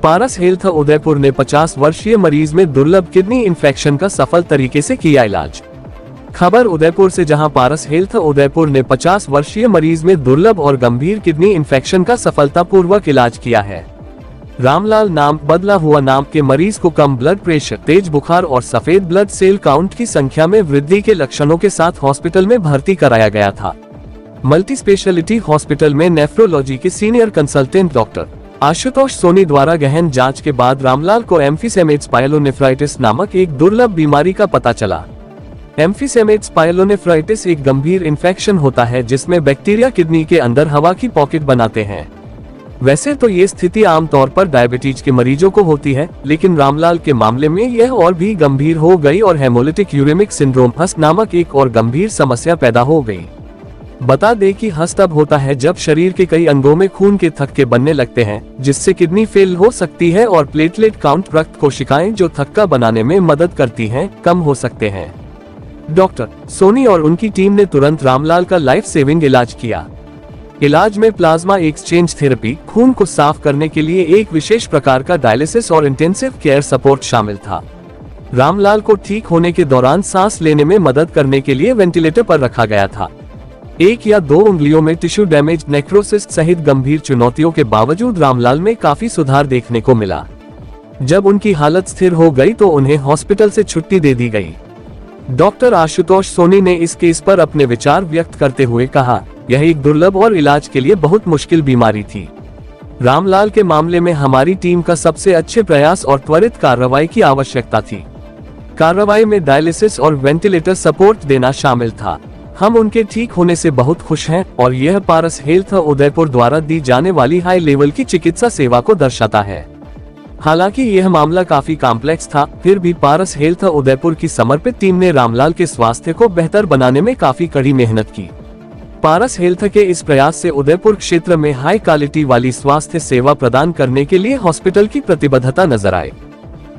पारस health Udaipur ने 50 वर्षीय मरीज में दुर्लभ किडनी इन्फेक्शन का सफल तरीके से किया इलाज। खबर उदयपुर से, जहां पारस हेल्थ उदयपुर ने 50 वर्षीय मरीज में दुर्लभ और गंभीर किडनी इन्फेक्शन का सफलतापूर्वक इलाज किया है। रामलाल नाम बदला हुआ नाम के मरीज को कम ब्लड प्रेशर, तेज बुखार और सफेद ब्लड सेल काउंट की संख्या में वृद्धि के लक्षणों के साथ हॉस्पिटल में भर्ती कराया गया था। मल्टी स्पेशलिटी हॉस्पिटल में नेफ्रोलॉजी के senior consultant doctor Ashutosh Soni द्वारा गहन जांच के बाद रामलाल को एम्फीसेमेट्स पायलोनेफ्राइटिस नामक एक दुर्लभ बीमारी का पता चला। एम्फीसेमेट्स पायलोनेफ्राइटिस एक गंभीर इन्फेक्शन होता है जिसमें बैक्टीरिया किडनी के अंदर हवा की पॉकेट बनाते हैं। वैसे तो ये स्थिति आमतौर पर डायबिटीज के मरीजों को होती है, लेकिन रामलाल के मामले में यह और भी गंभीर हो गई और हेमोलिटिक यूरेमिक सिंड्रोम हस नामक एक और गंभीर समस्या पैदा हो गई। बता दें कि हस तब होता है जब शरीर के कई अंगों में खून के थक्के बनने लगते हैं, जिससे किडनी फेल हो सकती है और प्लेटलेट काउंट, रक्त कोशिकाएं जो थक्का बनाने में मदद करती हैं, कम हो सकते हैं। डॉक्टर सोनी और उनकी टीम ने तुरंत रामलाल का लाइफ सेविंग इलाज किया। इलाज में प्लाज्मा एक्सचेंज थेरेपी, खून को साफ करने के लिए एक विशेष प्रकार का डायलिसिस और इंटेंसिव केयर सपोर्ट शामिल था। रामलाल को ठीक होने के दौरान सांस लेने में मदद करने के लिए वेंटिलेटर पर रखा गया था। 1 या 2 उंगलियों में टिश्यू डैमेज, नेक्रोसिस सहित गंभीर चुनौतियों के बावजूद रामलाल में काफी सुधार देखने को मिला। जब उनकी हालत स्थिर हो गई तो उन्हें हॉस्पिटल से छुट्टी दे दी गई। डॉक्टर आशुतोष सोनी ने इस केस पर अपने विचार व्यक्त करते हुए कहा, यह एक दुर्लभ और इलाज के लिए बहुत मुश्किल बीमारी थी। रामलाल के मामले में हमारी टीम का सबसे अच्छे प्रयास और त्वरित कार्रवाई की आवश्यकता थी। कार्रवाई में डायलिसिस और वेंटिलेटर सपोर्ट देना शामिल था। हम उनके ठीक होने से बहुत खुश हैं और यह पारस हेल्थ उदयपुर द्वारा दी जाने वाली हाई लेवल की चिकित्सा सेवा को दर्शाता है। हालांकि यह मामला काफी कॉम्प्लेक्स था, फिर भी पारस हेल्थ उदयपुर की समर्पित टीम ने रामलाल के स्वास्थ्य को बेहतर बनाने में काफी कड़ी मेहनत की। पारस हेल्थ के इस प्रयास से उदयपुर क्षेत्र में हाई क्वालिटी वाली स्वास्थ्य सेवा प्रदान करने के लिए हॉस्पिटल की प्रतिबद्धता नजर आए।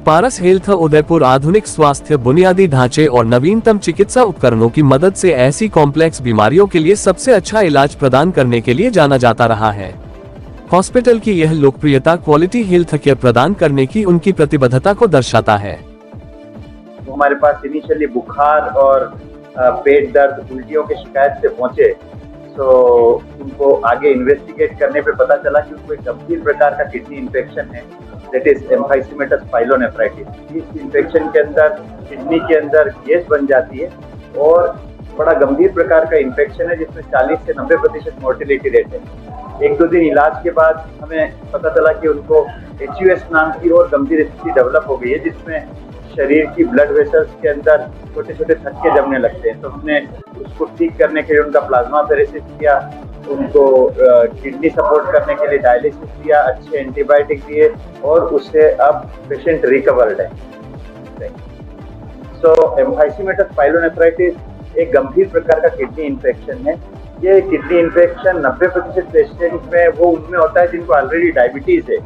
पारस हेल्थ उदयपुर आधुनिक स्वास्थ्य बुनियादी ढांचे और नवीनतम चिकित्सा उपकरणों की मदद से ऐसी कॉम्प्लेक्स बीमारियों के लिए सबसे अच्छा इलाज प्रदान करने के लिए जाना जाता रहा है। हॉस्पिटल की यह लोकप्रियता क्वालिटी हेल्थ केयर प्रदान करने की उनकी प्रतिबद्धता को दर्शाता है। हमारे पास इनिशियली बुखार और पेट दर्द, उल्टियों की शिकायत से पहुंचे, तो उनको आगे इन्वेस्टिगेट करने पे पता चला कि उनको एक गंभीर प्रकार का किडनी इन्फेक्शन है, दैट इज एम्फाइसेमेटस पाइलोनेफ्राइटिस। इस इन्फेक्शन के अंदर किडनी के अंदर गैस बन जाती है और बड़ा गंभीर प्रकार का इन्फेक्शन है जिसमें 40 से 90% मोर्टेलिटी रेट है। 1-2 दिन इलाज के बाद हमें पता चला कि उनको HUS नाम की और गंभीर स्थिति डेवलप हो गई है, जिसमें शरीर की ब्लड वेसल्स के अंदर छोटे छोटे थक्के जमने लगते हैं। तो हमने उसको ठीक करने के लिए उनका प्लाज्मा फेरेसिस किया, उनको किडनी सपोर्ट करने के लिए डायलिसिस दिया, अच्छे एंटीबायोटिक दिए और उससे अब पेशेंट रिकवर्ड है। सो एम्फाइसेमेटस पाइलोनेफ्राइटिस एक गंभीर प्रकार का किडनी इन्फेक्शन है। ये किडनी इन्फेक्शन 90% पेशेंट में वो उनमें होता है जिनको ऑलरेडी डायबिटीज है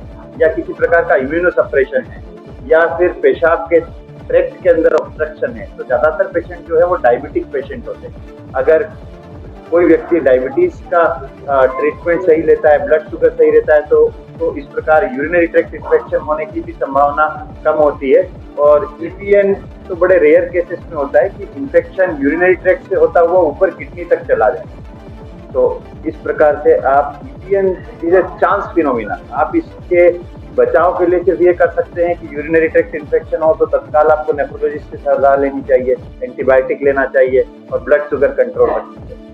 या किसी प्रकार का इम्यूनोसप्रेशन है या फिर पेशाब के ट्रैक्ट के अंदर ऑब्स्ट्रक्शन है। तो ज्यादातर पेशेंट जो है वो डायबिटिक पेशेंट होते हैं। अगर कोई व्यक्ति डायबिटीज का ट्रीटमेंट सही लेता है, ब्लड शुगर सही रहता है, तो इस प्रकार यूरिनरी ट्रैक्ट इन्फेक्शन होने की भी संभावना कम होती है। और EPN तो बड़े रेयर केसेस में होता है कि इन्फेक्शन यूरिनरी ट्रैक्ट से होता हुआ ऊपर किडनी तक चला जाए। तो इस प्रकार से आप EPN is a chance phenomena, आप इसके बचाव के लिए सिर्फ ये कर सकते हैं कि यूरिनरी ट्रैक्ट इन्फेक्शन हो तो तत्काल आपको नेफ्रोलॉजिस्ट की सलाह लेनी चाहिए, एंटीबायोटिक लेना चाहिए और ब्लड शुगर कंट्रोल रखना चाहिए।